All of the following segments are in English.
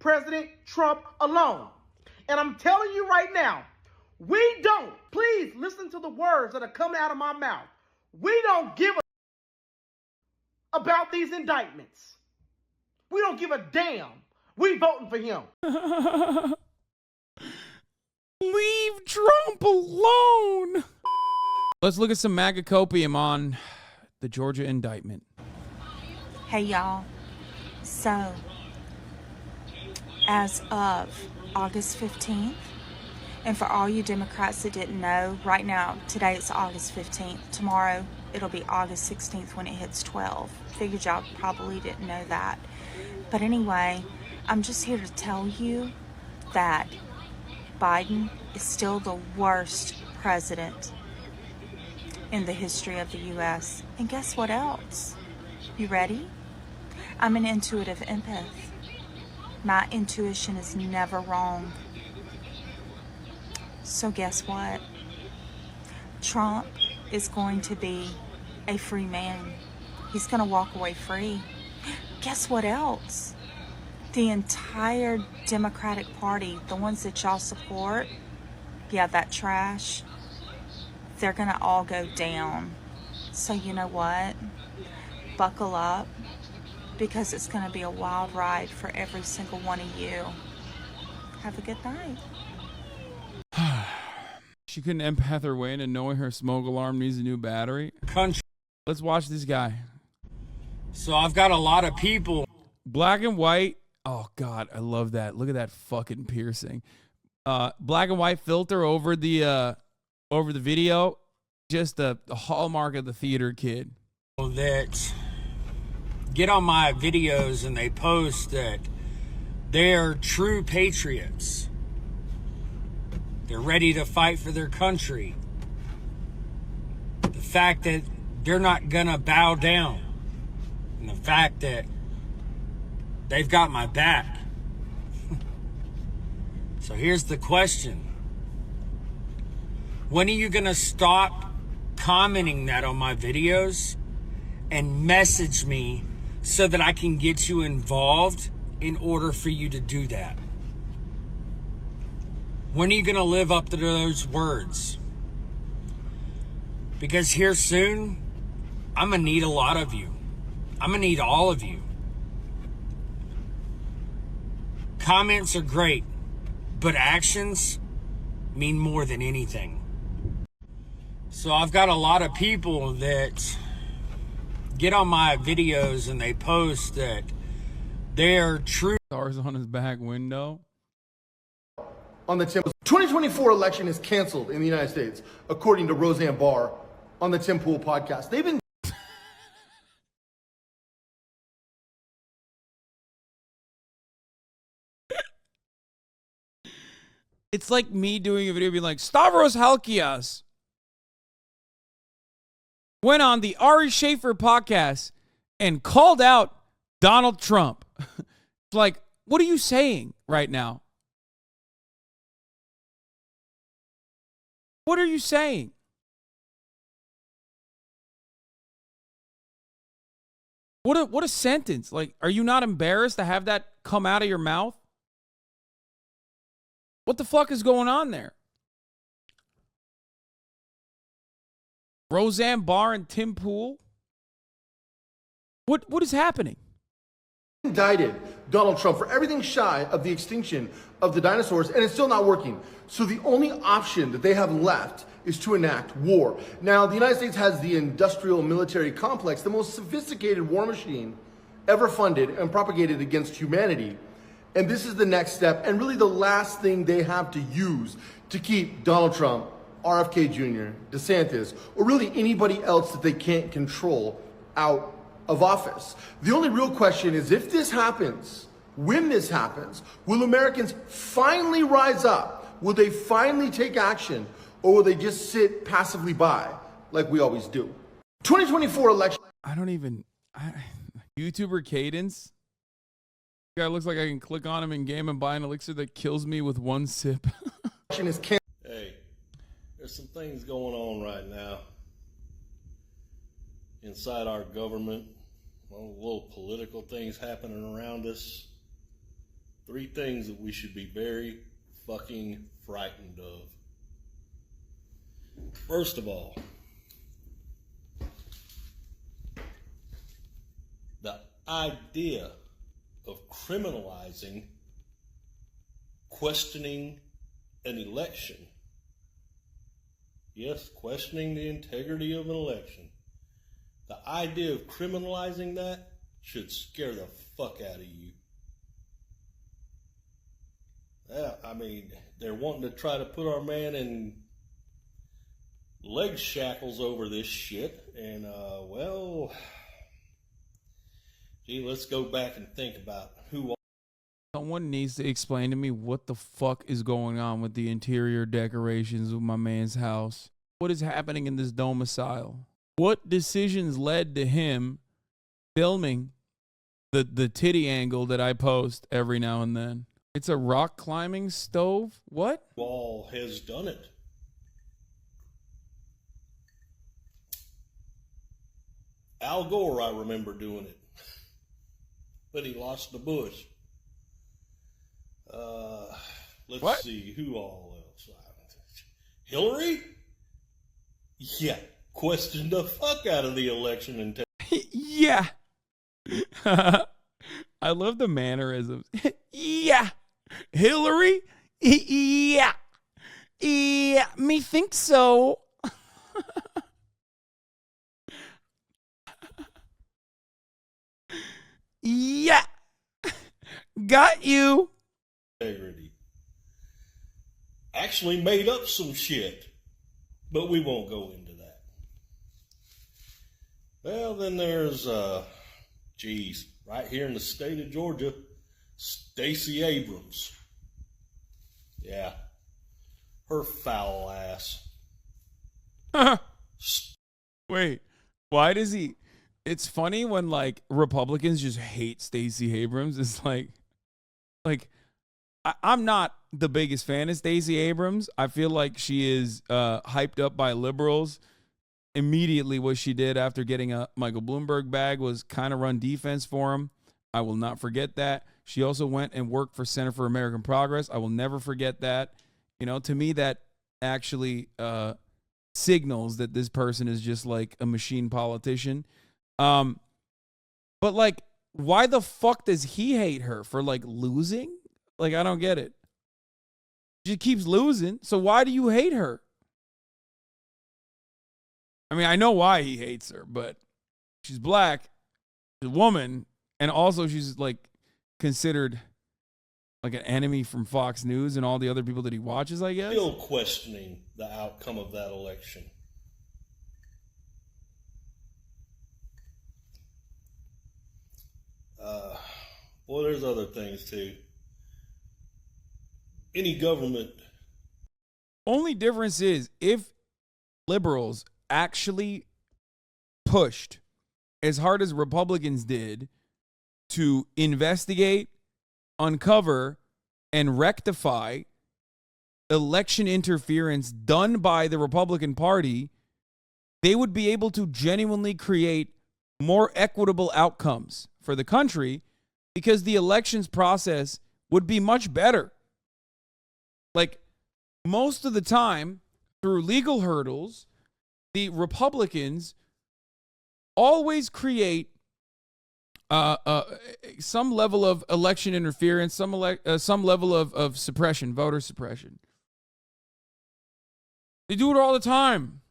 President Trump alone. And I'm telling you right now, we don't, please listen to the words that are coming out of my mouth. We don't give a about these indictments. We don't give a damn. We voting for him. Leave Trump alone. Let's look at some MAGA copium on the Georgia indictment. Hey y'all, so as of August 15th, and for all you Democrats that didn't know, right now, today it's August 15th, tomorrow it'll be August 16th when it hits 12. Figured y'all probably didn't know that. But anyway, I'm just here to tell you that Biden is still the worst president in the history of the U.S. And guess what else? You ready? I'm an intuitive empath. My intuition is never wrong. So guess what? Trump is going to be a free man. He's going to walk away free. Guess what else? The entire Democratic Party, the ones that y'all support, yeah, that trash, they're going to all go down. So you know what? Buckle up, because it's going to be a wild ride for every single one of you. Have a good night. She couldn't empath her way into knowing her smoke alarm needs a new battery. Country. Let's watch this guy. So I've got a lot of people. Black and white. Oh, God, I love that. Look at that fucking piercing. Black and white filter over the video. Just the hallmark of the theater kid. That get on my videos and they post that they're true patriots. They're ready to fight for their country. The fact that they're not gonna bow down. And the fact that they've got my back. So here's the question. When are you gonna stop commenting that on my videos and message me so that I can get you involved in order for you to do that? When are you going to live up to those words? Because here soon, I'm going to need a lot of you. I'm going to need all of you. Comments are great, but actions mean more than anything. So I've got a lot of people that get on my videos and they post that they're true. Stars on his back window. On the 2024 election is canceled in the United States, according to Roseanne Barr on the Tim Pool podcast. They've been It's like me doing a video being like, Stavros Halkias went on the Ari Schaefer podcast and called out Donald Trump. It's like, what are you saying right now? What are you saying? What a sentence. Like, are you not embarrassed to have that come out of your mouth? What the fuck is going on there? Roseanne Barr and Tim Pool? What is happening? indicted Donald Trump for everything shy of the extinction of the dinosaurs, and it's still not working. So the only option that they have left is to enact war. Now, the United States has the industrial military complex, the most sophisticated war machine ever funded and propagated against humanity. And this is the next step, and really the last thing they have to use to keep Donald Trump, RFK Jr., DeSantis, or really anybody else that they can't control out of office. The only real question is, if this happens, when this happens, will Americans finally rise up? Will they finally take action? Or will they just sit passively by like we always do? 2024 election. YouTuber Cadence. Guy looks like I can click on him in game and buy an elixir that kills me with one sip. Hey, there's some things going on right now inside our government. Little political things happening around us. Three things that we should be very fucking frightened of. First of all, the idea of criminalizing questioning an election. Yes, questioning the integrity of an election. The idea of criminalizing that should scare the fuck out of you. Yeah, I mean, they're wanting to try to put our man in leg shackles over this shit. And, well, gee, let's go back and think about who. Someone needs to explain to me what the fuck is going on with the interior decorations of my man's house. What is happening in this domicile? What decisions led to him filming the titty angle that I post every now and then? It's a rock climbing stove? What? All has done it. Al Gore, I remember doing it. But he lost the bush. Let's What? see, who all else? Hillary? Yeah, questioned the fuck out of the election and Yeah. I love the mannerisms. Yeah. Hillary? Yeah. Yeah, me think so. Yeah. Got you. integrity. Actually made up some shit, but we won't go into that. Well, then there's, right here in the state of Georgia, Stacey Abrams. Yeah, her foul ass. Wait, why does he? It's funny when like Republicans just hate Stacey Abrams. It's like I'm not the biggest fan of Stacey Abrams. I feel like she is hyped up by liberals. Immediately, what she did after getting a Michael Bloomberg bag was kind of run defense for him. I will not forget that. She also went and worked for Center for American Progress. I will never forget that. You know, to me, that actually signals that this person is just like a machine politician. But like, why the fuck does he hate her for like losing? Like, I don't get it. She keeps losing. So why do you hate her? I mean, I know why he hates her, but she's black, she's a woman, and also she's like considered like an enemy from Fox News and all the other people that he watches, I guess. Still questioning the outcome of that election. Well, there's other things too. Any government. Only difference is if liberals actually pushed as hard as Republicans did to investigate, uncover, and rectify election interference done by the Republican Party, they would be able to genuinely create more equitable outcomes for the country because the elections process would be much better. Like, most of the time, through legal hurdles, the Republicans always create some level of election interference, some level of suppression, voter suppression. They do it all the time.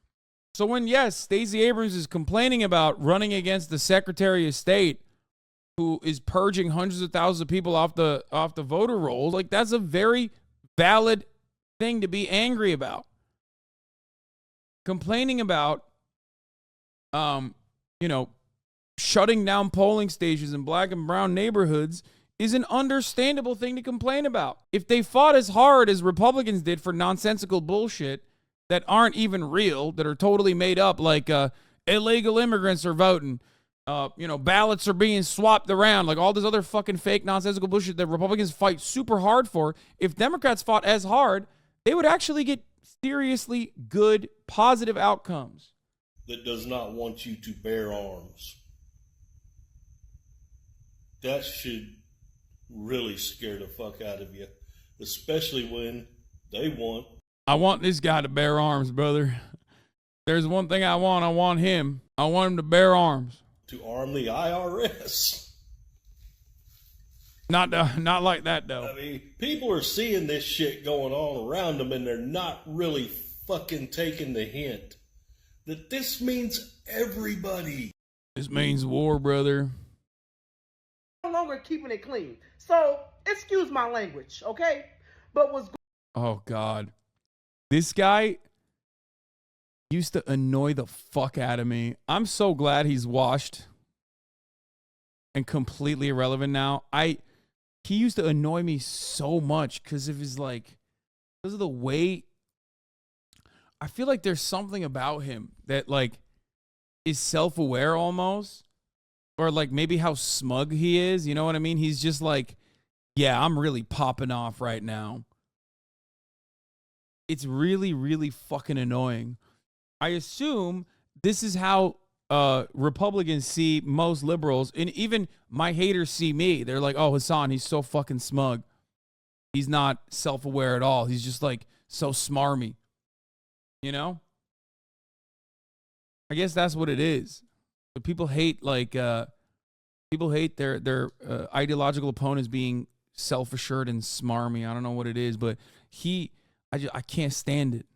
So when, yes, Stacey Abrams is complaining about running against the Secretary of State, who is purging hundreds of thousands of people off the voter rolls, like, that's a very valid thing to be angry about. Complaining about, shutting down polling stations in black and brown neighborhoods is an understandable thing to complain about. If they fought as hard as Republicans did for nonsensical bullshit that aren't even real, that are totally made up, like illegal immigrants are voting, ballots are being swapped around, like all this other fucking fake nonsensical bullshit that Republicans fight super hard for, if Democrats fought as hard, they would actually get seriously good, positive outcomes. That does not want you to bear arms. That should really scare the fuck out of you, especially when they want. I want this guy to bear arms, brother. There's one thing I want him. I want him to bear arms. To arm the IRS. Not like that, though. I mean, people are seeing this shit going on around them, and they're not really fucking taking the hint that this means everybody. This means war, brother. No longer keeping it clean. So, excuse my language, okay? But what's Oh, God. This guy used to annoy the fuck out of me. I'm so glad he's washed and completely irrelevant now. He used to annoy me so much because of the way. I feel like there's something about him that is self-aware almost, or maybe how smug he is. You know what I mean? He's just yeah, I'm really popping off right now. It's really, really fucking annoying. I assume this is how Republicans see most liberals, and even my haters see me. They're like, oh, Hasan, he's so fucking smug. He's not self-aware at all. He's just so smarmy. You know? I guess that's what it is. But people hate their ideological opponents being self-assured and smarmy. I don't know what it is, but I can't stand it.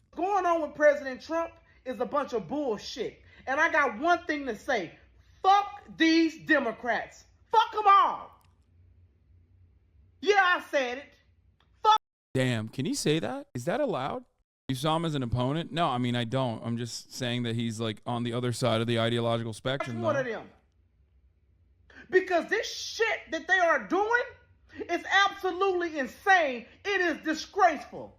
going on with President Trump is a bunch of bullshit. And I got one thing to say. Fuck these Democrats. Fuck them all. Yeah, I said it. Fuck. Damn, can you say that? Is that allowed? You saw him as an opponent? No, I mean, I don't. I'm just saying that he's on the other side of the ideological spectrum. That's one of them. Because this shit that they are doing is absolutely insane. It is disgraceful.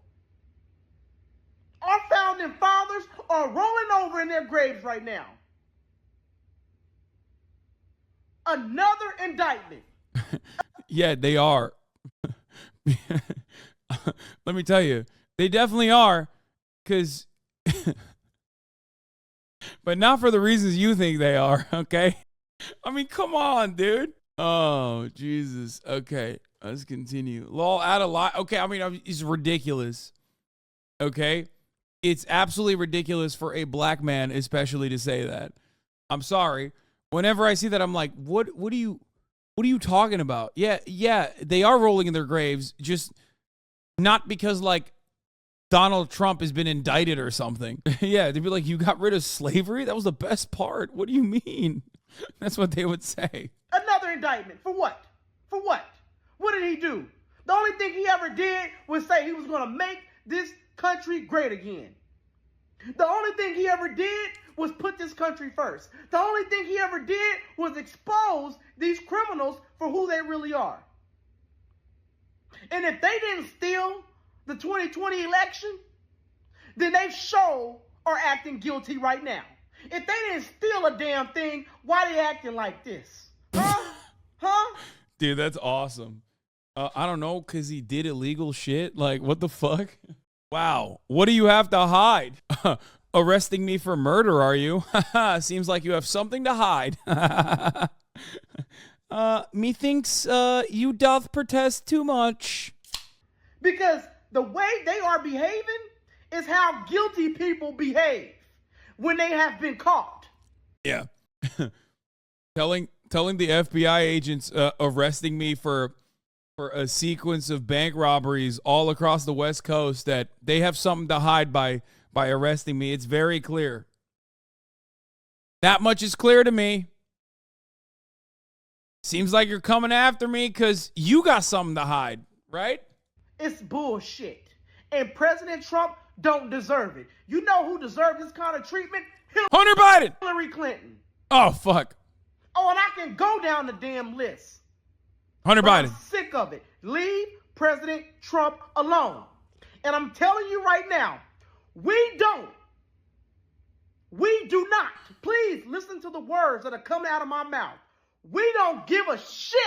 Our founding fathers are rolling over in their graves right now. Another indictment. Yeah, they are. Let me tell you, they definitely are. Because, but not for the reasons you think they are, okay? I mean, come on, dude. Oh, Jesus. Okay, let's continue. Lol, add a lot. Okay, I mean, it's ridiculous. Okay? It's absolutely ridiculous for a black man, especially, to say that. I'm sorry. Whenever I see that, I'm like, what are you talking about? Yeah, they are rolling in their graves, just not because Donald Trump has been indicted or something. Yeah, they'd be like, you got rid of slavery? That was the best part. What do you mean? That's what they would say. Another indictment. For what? For what? What did he do? The only thing he ever did was say he was going to make this country great again. The only thing he ever did was put this country first. The only thing he ever did was expose these criminals for who they really are. And if they didn't steal the 2020 election, then they sure are acting guilty right now. If they didn't steal a damn thing, why they acting like this? Huh? Dude, that's awesome. I don't know, because he did illegal shit. What the fuck? Wow. What do you have to hide? Arresting me for murder, are you? Seems like you have something to hide. Methinks you doth protest too much. Because the way they are behaving is how guilty people behave when they have been caught. Yeah. telling the FBI agents arresting me for a sequence of bank robberies all across the West Coast that they have something to hide by arresting me. It's very clear. That much is clear to me. Seems like you're coming after me because you got something to hide, right? It's bullshit. And President Trump don't deserve it. You know who deserves this kind of treatment? Hunter Biden. Hillary Clinton. Oh, fuck. Oh, and I can go down the damn list. Hunter But Biden. I'm sick of it. Leave President Trump alone. And I'm telling you right now, we do not, please listen to the words that are coming out of my mouth. We don't give a shit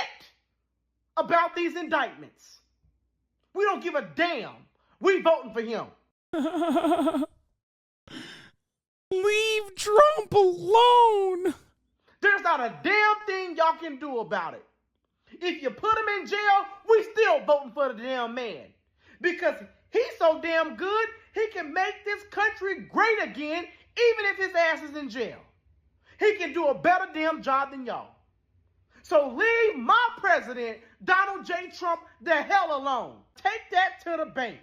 about these indictments. We don't give a damn. We voting for him. Leave Trump alone. There's not a damn thing y'all can do about it. If you put him in jail, we still voting for the damn man. Because he's so damn good, he can make this country great again, even if his ass is in jail. He can do a better damn job than y'all. So leave my president, Donald J. Trump, the hell alone. Take that to the bank.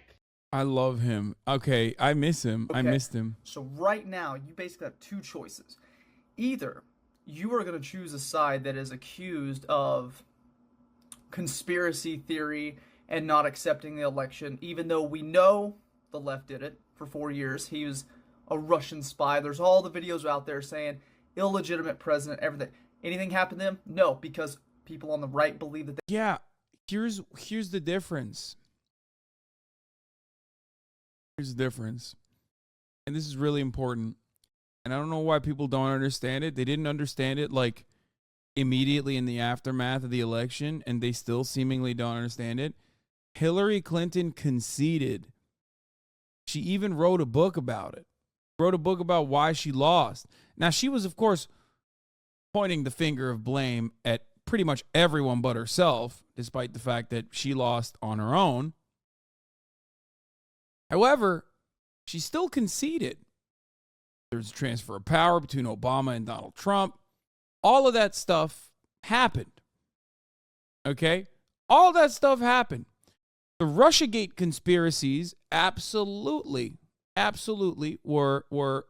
I love him. Okay, I miss him. I missed him. So right now, you basically have two choices. Either you are going to choose a side that is accused of conspiracy theory and not accepting the election, even though we know the left did it for 4 years. He was a Russian spy. There's all the videos out there saying illegitimate president, everything. Anything happened to him? No, because people on the right believe that. Yeah, here's the difference. Here's the difference. And this is really important. And I don't know why people don't understand it. They didn't understand it like immediately in the aftermath of the election, and they still seemingly don't understand it. Hillary Clinton conceded. She even wrote a book about it. Wrote a book about why she lost. Now, she was, of course, pointing the finger of blame at pretty much everyone but herself, despite the fact that she lost on her own. However, she still conceded. There's a transfer of power between Obama and Donald Trump. All of that stuff happened. Okay? All that stuff happened. The Russiagate conspiracies absolutely were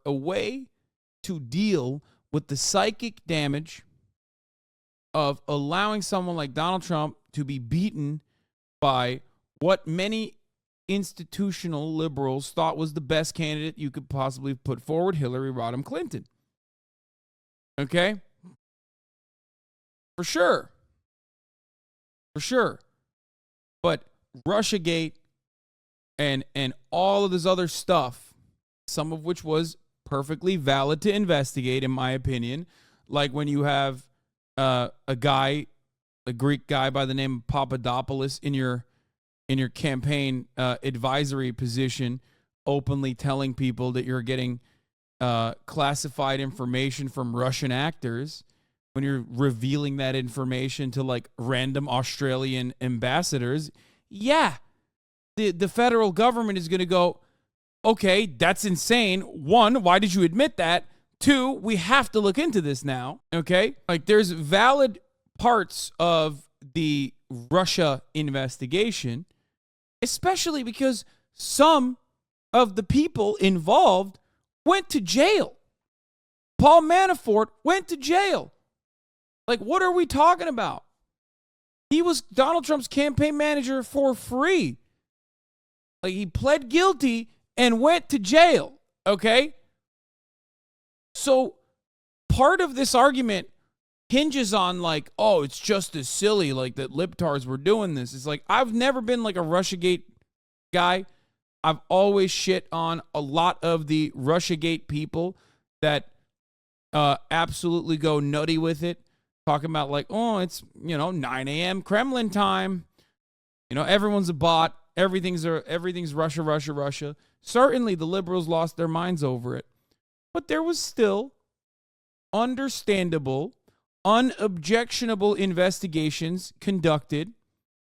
a way to deal with the psychic damage of allowing someone like Donald Trump to be beaten by what many institutional liberals thought was the best candidate you could possibly put forward, Hillary Rodham Clinton. Okay? For sure. But Russiagate and all of this other stuff, some of which was perfectly valid to investigate, in my opinion, like when you have a Greek guy by the name of Papadopoulos in your campaign advisory position, openly telling people that you're getting classified information from Russian actors, when you're revealing that information to like random Australian ambassadors, yeah, the federal government is going to go, okay, that's insane. One, why did you admit that? Two, we have to look into this now. Okay? Like, there's valid parts of the Russia investigation, especially because some of the people involved went to jail. Paul Manafort went to jail. Like, what are we talking about? He was Donald Trump's campaign manager for free. Like, he pled guilty and went to jail, okay? So part of this argument hinges on like, oh, it's just as silly, like that libtards were doing this. It's like, I've never been like a Russiagate guy. I've always shit on a lot of the Russiagate people that absolutely go nutty with it. Talking about like, oh, it's, 9 a.m. Kremlin time. Everyone's a bot. Everything's Russia. Certainly the liberals lost their minds over it. But there was still understandable, unobjectionable investigations conducted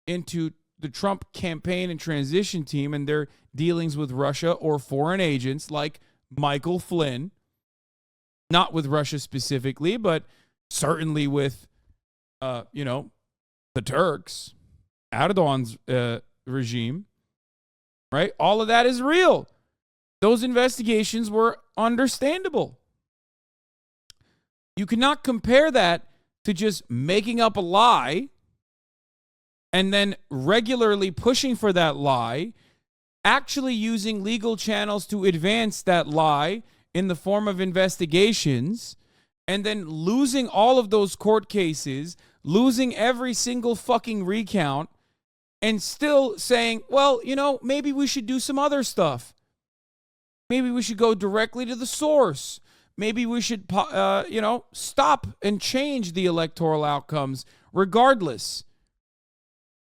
into the Trump campaign and transition team and their dealings with Russia or foreign agents like Michael Flynn. Not with Russia specifically, but certainly with, the Turks, Erdogan's regime, right? All of that is real. Those investigations were understandable. You cannot compare that to just making up a lie and then regularly pushing for that lie, actually using legal channels to advance that lie in the form of investigations, and then losing all of those court cases, losing every single fucking recount, and still saying, well, maybe we should do some other stuff. Maybe we should go directly to the source. Maybe we should, stop and change the electoral outcomes regardless.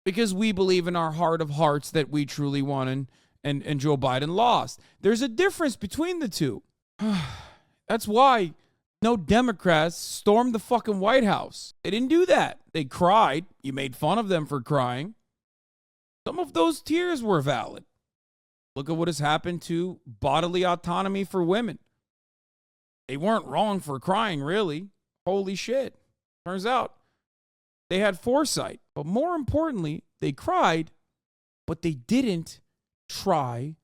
Because we believe in our heart of hearts that we truly won and Joe Biden lost. There's a difference between the two. That's why No Democrats stormed the fucking White House. They didn't do that. They cried. You made fun of them for crying. Some of those tears were valid. Look at what has happened to bodily autonomy for women. They weren't wrong for crying, really. Holy shit. Turns out they had foresight. But more importantly, they cried, but they didn't try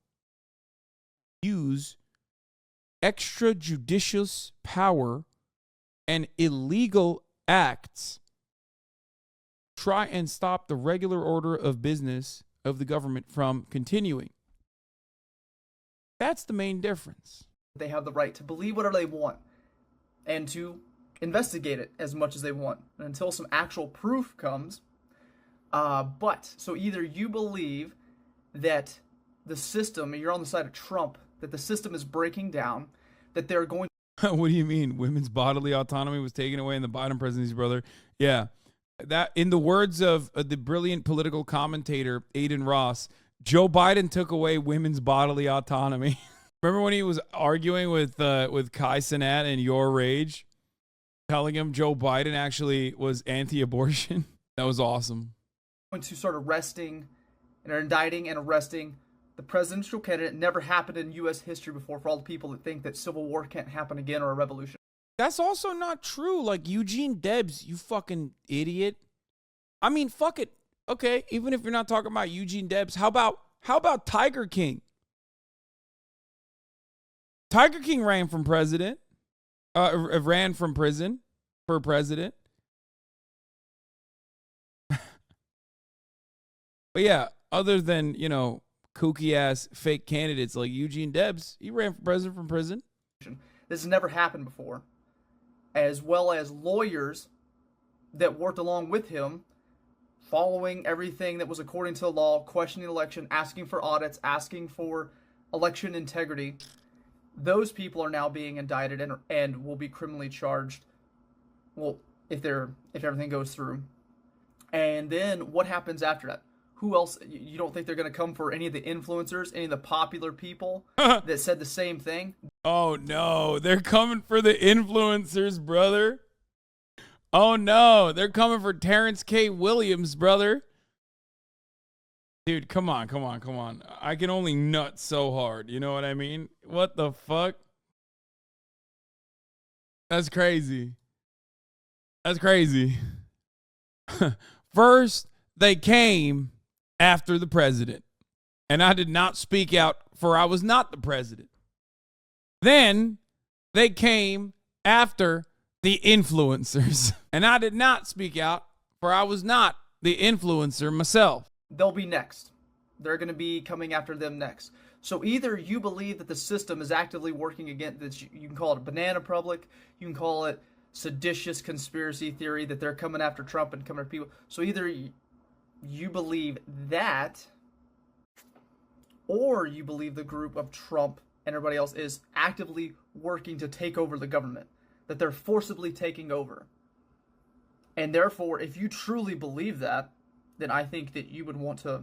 to use extrajudicious power and illegal acts try and stop the regular order of business of the government from continuing. That's the main difference. They have the right to believe whatever they want and to investigate it as much as they want until some actual proof comes. So either you believe that the system, you're on the side of Trump, that the system is breaking down, that they're going What do you mean? Women's bodily autonomy was taken away in the Biden presidency, brother. Yeah. That, in the words of the brilliant political commentator, Aiden Ross, Joe Biden took away women's bodily autonomy. Remember when he was arguing with Kai Cenat and Your Rage, telling him Joe Biden actually was anti-abortion? That was awesome. to start arresting and are indicting and arresting the presidential candidate. Never happened in U.S. history before for all the people that think that civil war can't happen again or a revolution. That's also not true. Like Eugene Debs, you fucking idiot. I mean, fuck it. Okay, even if you're not talking about Eugene Debs, how about Tiger King? Tiger King ran from president. Ran from prison for president. But yeah, other than, you know, kooky ass fake candidates like Eugene Debs, he ran for president from prison. This has never happened before. As well as lawyers that worked along with him, following everything that was according to the law, questioning the election, asking for audits, asking for election integrity. Those people are now being indicted and will be criminally charged. Well, if everything goes through. And then what happens after that? Who else? You don't think they're going to come for any of the influencers, any of the popular people that said the same thing? Oh no, they're coming for the influencers, brother. Oh no, they're coming for Terrence K. Williams, brother. Dude, come on. I can only nut so hard. You know what I mean? What the fuck? That's crazy. First, they came after the president, and I did not speak out, for I was not the president. Then they came after the influencers, and I did not speak out, for I was not the influencer myself. They'll be next. They're going to be coming after them next. So either you believe that the system is actively working against this, you can call it a banana republic, you can call it seditious conspiracy theory that they're coming after Trump and coming after people. So either you believe that, or you believe the group of Trump and everybody else is actively working to take over the government, that they're forcibly taking over. And therefore, if you truly believe that, then I think that you would want to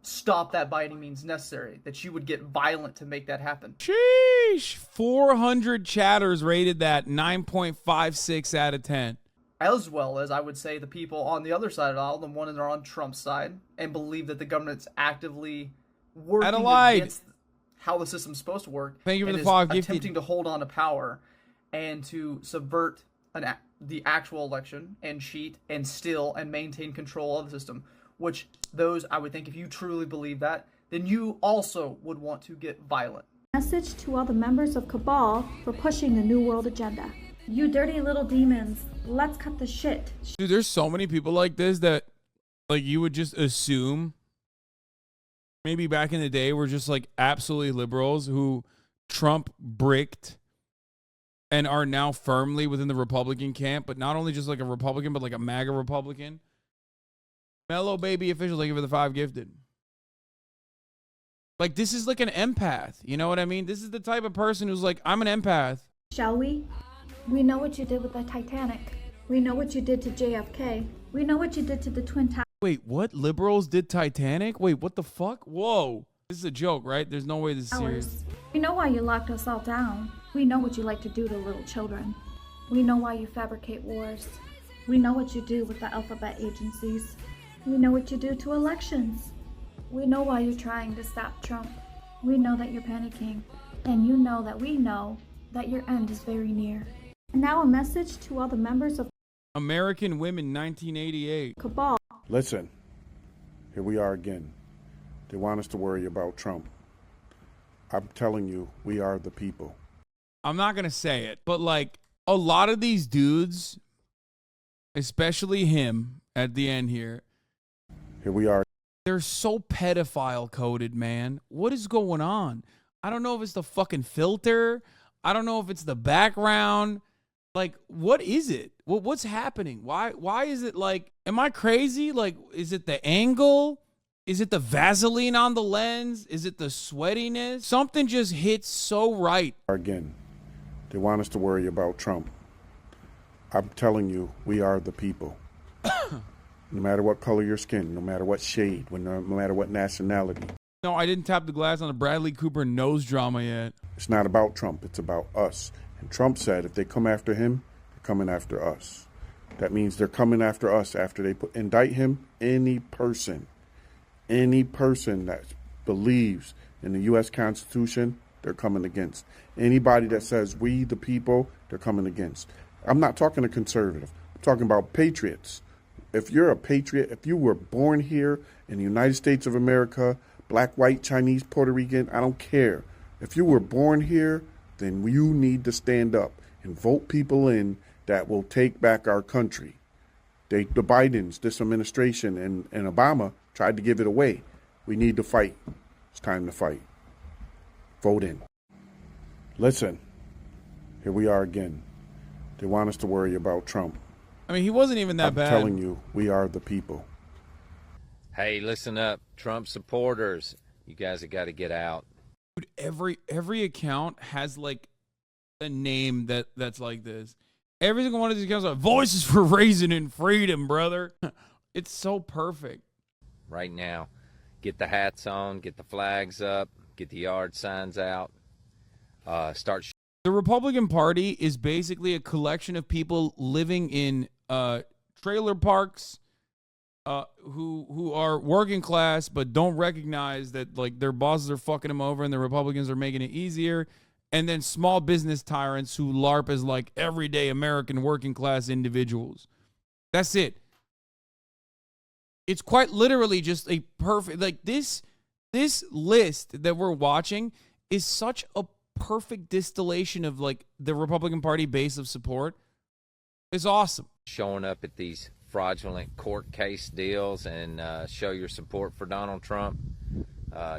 stop that by any means necessary, that you would get violent to make that happen. Sheesh. 400 chatters rated that 9.56 out of 10. As well as, I would say, the people on the other side of the aisle, the ones that are on Trump's side, and believe that the government's actively working against how the system's supposed to work. Thank you for and the follow. attempting to hold on to power and to subvert the actual election and cheat and steal and maintain control of the system. Which those, I would think, if you truly believe that, then you also would want to get violent. Message to all the members of Cabal for pushing the New World agenda. You dirty little demons, let's cut the shit. Dude, there's so many people like this that, like, you would just assume maybe back in the day were just, like, absolutely liberals who Trump bricked and are now firmly within the Republican camp, but not only just like a Republican, but like a MAGA Republican. Mellow baby official, thank you for the 5 gifted. Like, this is like an empath. You know what I mean? This is the type of person who's like, I'm an empath. Shall we? We know what you did with the Titanic. We know what you did to JFK. We know what you did to the Twin Towers. Wait, what? Liberals did Titanic? Wait, what the fuck? Whoa. This is a joke, right? There's no way this is serious. We know why you locked us all down. We know what you like to do to little children. We know why you fabricate wars. We know what you do with the alphabet agencies. We know what you do to elections. We know why you're trying to stop Trump. We know that you're panicking, and you know that we know that your end is very near. And now a message to all the members of American Women 1988. Cabal. Listen, here we are again. They want us to worry about Trump. I'm telling you, we are the people. I'm not going to say it, but like a lot of these dudes, especially him at the end here, Here we are. they're so pedophile coded, man. What is going on? I don't know if it's the fucking filter. I don't know if it's the background. Like, what is it? What's happening? Why is it like, am I crazy? Like, is it the angle? Is it the Vaseline on the lens? Is it the sweatiness? Something just hits so right. Again, they want us to worry about Trump. I'm telling you, we are the people. No matter what color your skin, no matter what shade, no matter what nationality. No, I didn't tap the glass on the Bradley Cooper nose drama yet. It's not about Trump, it's about us. And Trump said if they come after him, they're coming after us. That means they're coming after us after they indict him. Any person that believes in the U.S. Constitution, they're coming against. Anybody that says we the people, they're coming against. I'm not talking to conservative. I'm talking about patriots. If you're a patriot, if you were born here in the United States of America, black, white, Chinese, Puerto Rican, I don't care. If you were born here, then you need to stand up and vote people in that will take back our country. The Bidens, this administration, and Obama tried to give it away. We need to fight. It's time to fight. Vote in. Listen, here we are again. They want us to worry about Trump. I mean, he wasn't even that bad. I'm telling you, we are the people. Hey, listen up, Trump supporters. You guys have got to get out. Dude, every account has like a name that's like this. Every single one of these accounts are voices for raising and freedom, brother. It's so perfect. Right now, get the hats on, get the flags up, get the yard signs out, start. The Republican Party is basically a collection of people living in trailer parks, who are working class but don't recognize that like their bosses are fucking them over and the Republicans are making it easier, and then small business tyrants who LARP as like everyday American working class individuals. That's it. It's quite literally just a perfect, like this list that we're watching is such a perfect distillation of like the Republican Party base of support. It's awesome. Showing up at these fraudulent court case deals and show your support for Donald Trump.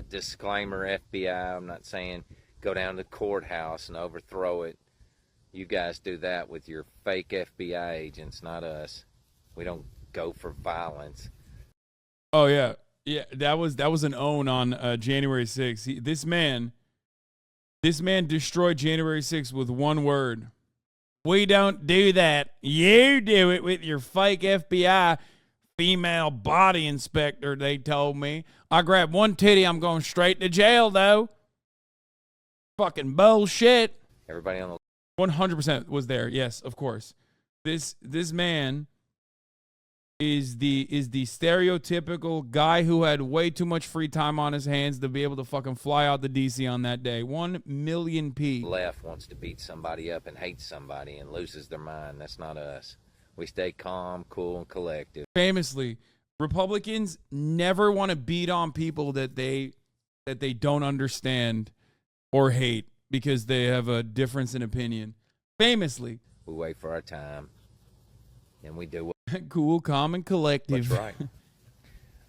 Disclaimer, FBI, I'm not saying go down to the courthouse and overthrow it. You guys do that with your fake FBI agents, not us. We don't go for violence. Oh yeah. Yeah, that was an own on January 6th. This man destroyed January 6th with one word. We don't do that. You do it with your fake FBI female body inspector, they told me. I grabbed one titty, I'm going straight to jail, though. Fucking bullshit. Everybody on the 100% was there. Yes, of course. This man is the stereotypical guy who had way too much free time on his hands to be able to fucking fly out to DC on that day. 1 million P. left wants to beat somebody up and hates somebody and loses their mind. That's not us. We stay calm, cool, and collective. Famously, Republicans never want to beat on people that they don't understand or hate because they have a difference in opinion. Famously. We wait for our time, and we do what cool, calm, and collective. That's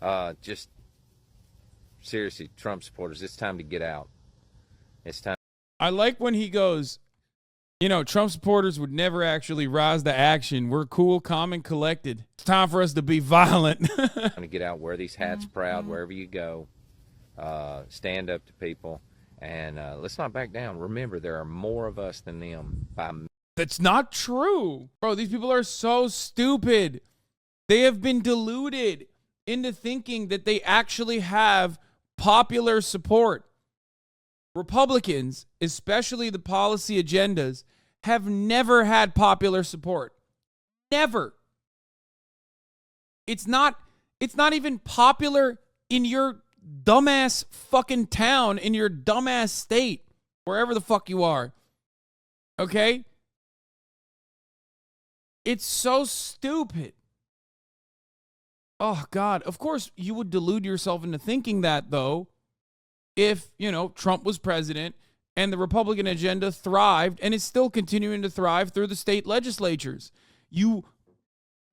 right. Just seriously, Trump supporters, it's time to get out. It's time. I like when he goes, you know, Trump supporters would never actually rise to action. We're cool, calm, and collected. It's time for us to be violent. Time to get out, wear these hats proud wherever you go. Stand up to people, and let's not back down. Remember, there are more of us than them by. That's not true. Bro, these people are so stupid. They have been deluded into thinking that they actually have popular support. Republicans, especially the policy agendas, have never had popular support. Never. It's not even popular in your dumbass fucking town, in your dumbass state, wherever the fuck you are. Okay? It's so stupid. Oh, God. Of course, you would delude yourself into thinking that, though, if, Trump was president and the Republican agenda thrived and is still continuing to thrive through the state legislatures. You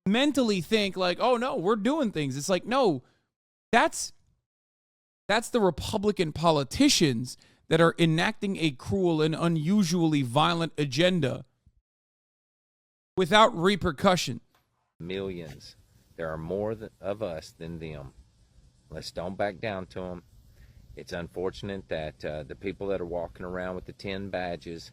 mentally think like, oh, no, we're doing things. It's like, no, that's the Republican politicians that are enacting a cruel and unusually violent agenda without repercussion. Millions. There are more of us than them. Let's don't back down to them. It's unfortunate that the people that are walking around with the 10 badges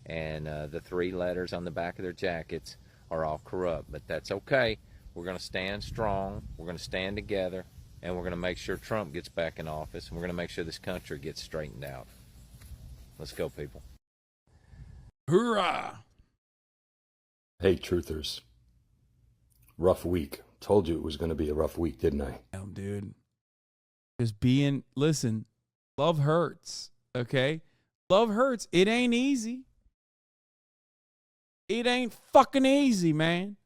and the 3 letters on the back of their jackets are all corrupt, but that's okay. We're going to stand strong. We're going to stand together, and we're going to make sure Trump gets back in office, and we're going to make sure this country gets straightened out. Let's go, people. Hoorah! Hey, truthers. Rough week. Told you it was going to be a rough week, didn't I? Damn, dude. Listen, love hurts, okay? Love hurts. It ain't easy. It ain't fucking easy, man.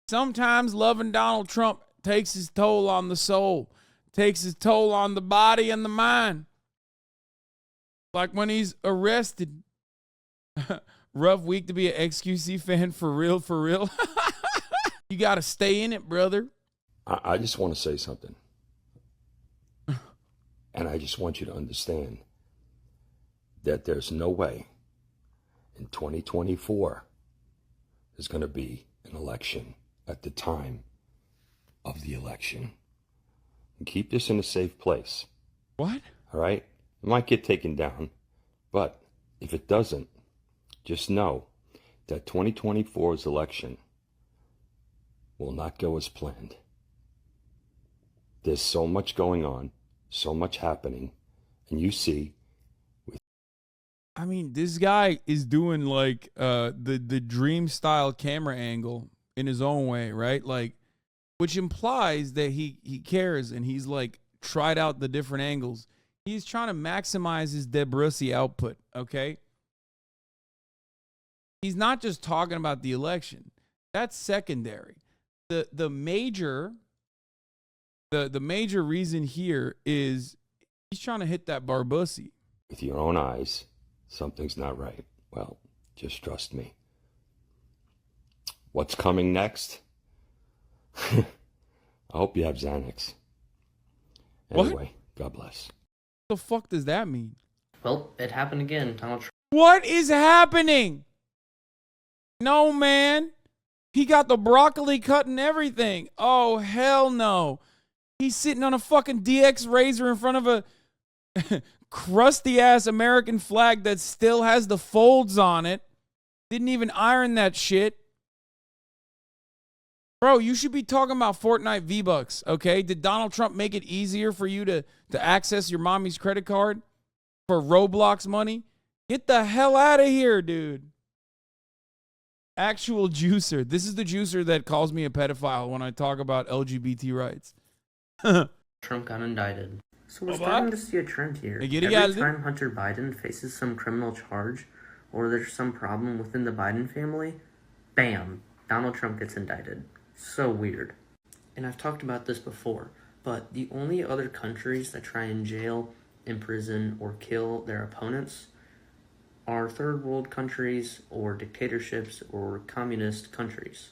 Sometimes loving Donald Trump takes his toll on the soul, takes his toll on the body and the mind. Like when he's arrested. Rough week to be an XQC fan, for real, for real. You got to stay in it, brother. I just want to say something. And I just want you to understand that there's no way in 2024 there's going to be an election at the time of the election. And keep this in a safe place. What? All right? It might get taken down, but if it doesn't, just know that 2024's election will not go as planned. There's so much going on, so much happening, and you see. I mean, this guy is doing like the dream style camera angle in his own way, right? Like, which implies that he cares and he's like tried out the different angles. He's trying to maximize his Debrussi output, okay? He's not just talking about the election. That's secondary. The major reason here is he's trying to hit that Barbussy. With your own eyes, something's not right. Well, just trust me. What's coming next? I hope you have Xanax. Anyway, What? God bless. What the fuck does that mean? Well, it happened again. Donald Trump. What is happening? No, man. He got the broccoli cut and everything. Oh, hell no. He's sitting on a fucking DX Razor in front of a crusty ass American flag that still has the folds on it. Didn't even iron that shit. Bro, you should be talking about Fortnite V-Bucks, okay? Did Donald Trump make it easier for you to access your mommy's credit card for Roblox money? Get the hell out of here, dude. Actual juicer. This is the juicer that calls me a pedophile when I talk about LGBT rights. Trump got indicted. So we're starting to see a trend here. Every time Hunter Biden faces some criminal charge or there's some problem within the Biden family, bam, Donald Trump gets indicted. So weird. And I've talked about this before, but the only other countries that try and jail, imprison, or kill their opponents are third world countries or dictatorships or communist countries.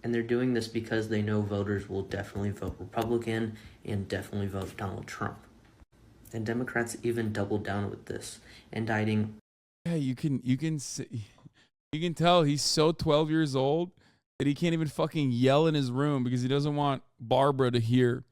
And they're doing this because they know voters will definitely vote Republican and definitely vote Donald Trump. And Democrats even doubled down with this, indicting. Yeah, you can tell he's so 12 years old that he can't even fucking yell in his room because he doesn't want Barbara to hear.